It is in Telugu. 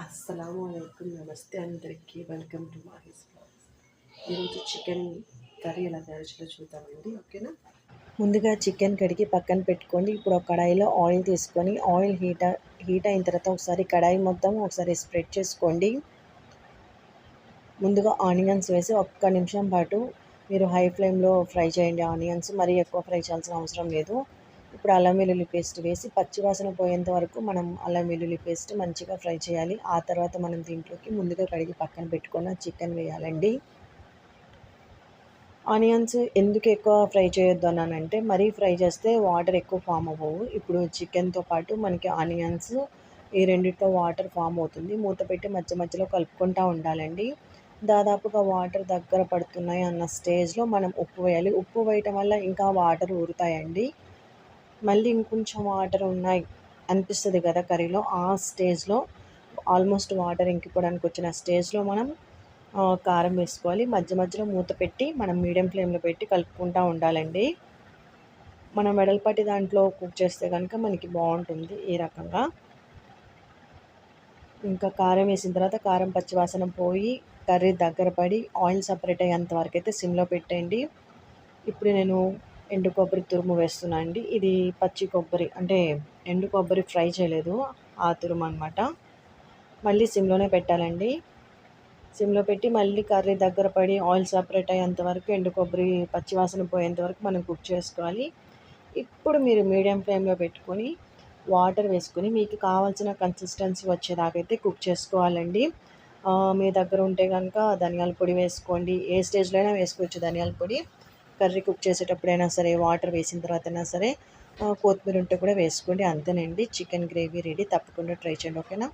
అస్సలాముఅలైకుం నమస్తే అందరికీ వెల్కమ్ టు మాహిస్ బ్లాగ్స్. ఈరోజు చికెన్ కర్రీ ఎలా తయారు చేయాలో చూద్దామండి. ఓకేనా. ముందుగా చికెన్ కడిగి పక్కన పెట్టుకోండి. ఇప్పుడు ఒక కడాయిలో ఆయిల్ తీసుకొని ఆయిల్ హీట్ అయిన తర్వాత ఒకసారి కడాయి మొత్తం ఒకసారి స్ప్రెడ్ చేసుకోండి. ముందుగా ఆనియన్స్ వేసి ఒక్క నిమిషం పాటు మీరు హై ఫ్లేమ్లో ఫ్రై చేయండి. ఆనియన్స్ మరీ ఎక్కువ ఫ్రై చేయాల్సిన అవసరం లేదు. ఇప్పుడు అల్లం వెల్లుల్లి పేస్ట్ వేసి పచ్చివాసన పోయేంత వరకు మనం అల్లం వెల్లుల్లి పేస్ట్ మంచిగా ఫ్రై చేయాలి. ఆ తర్వాత మనం దీంట్లోకి ముందుగా కడిగి పక్కన పెట్టుకున్న చికెన్ వేయాలండి. ఆనియన్స్ ఎందుకు ఎక్కువ ఫ్రై చేయొద్దు అన్నానంటే, మరీ ఫ్రై చేస్తే వాటర్ ఎక్కువ ఫామ్ అవ్వవు. ఇప్పుడు చికెన్తో పాటు మనకి ఆనియన్స్ ఈ రెండిటితో వాటర్ ఫామ్ అవుతుంది. మూత పెట్టి మధ్య మధ్యలో కలుపుకుంటూ ఉండాలండి. దాదాపుగా వాటర్ దగ్గర పడుతున్నాయి అన్న స్టేజ్లో మనం ఉప్పు వేయాలి. ఉప్పు వేయటం వల్ల ఇంకా వాటర్ ఊరుతాయండి. మళ్ళీ ఇంకొంచెం వాటర్ ఉన్నాయి అనిపిస్తుంది కదా కర్రీలో, ఆ స్టేజ్లో ఆల్మోస్ట్ వాటర్ ఇంకిపోవడానికి వచ్చిన స్టేజ్లో మనం కారం వేసుకోవాలి. మధ్య మధ్యలో మూత పెట్టి మనం మీడియం ఫ్లేమ్లో పెట్టి కలుపుకుంటూ ఉండాలండి. మనం వెడల్పాటి దాంట్లో కుక్ చేస్తే కనుక మనకి బాగుంటుంది ఈ రకంగా. ఇంకా కారం వేసిన తర్వాత కారం పచ్చివాసన పోయి కర్రీ దగ్గర పడి ఆయిల్ సపరేట్ అయ్యేంత వరకు అయితే సిమ్లో పెట్టండి. ఇప్పుడు నేను ఎండు కొబ్బరి తురుము వేస్తున్నా అండి. ఇది పచ్చి కొబ్బరి అంటే ఎండు కొబ్బరి ఫ్రై చేయలేదు, ఆ తురుము అనమాట. మళ్ళీ సిమ్లోనే పెట్టాలండి. సిమ్లో పెట్టి మళ్ళీ కర్రీ దగ్గర పడి ఆయిల్ సపరేట్ అయ్యేంత వరకు ఎండు కొబ్బరి పచ్చివాసన పోయేంత వరకు మనం కుక్ చేసుకోవాలి. ఇప్పుడు మీరు మీడియం ఫ్లేమ్లో పెట్టుకొని వాటర్ వేసుకొని మీకు కావాల్సిన కన్సిస్టెన్సీ వచ్చేదాకైతే కుక్ చేసుకోవాలండి. మీ దగ్గర ఉంటే కనుక ధనియాల పొడి వేసుకోండి. ఏ స్టేజ్లో అయినా వేసుకోవచ్చు ధనియాల పొడి. కర్రీ కుక్ చేసేటప్పుడైనా సరే, వాటర్ వేసిన తర్వాత అయినా సరే, కొత్తిమీర ఉంటే కూడా వేసుకోండి. అంతేనండి, చికెన్ గ్రేవీ రెడీ. తప్పకుండా ట్రై చేయండి. ఓకేనా.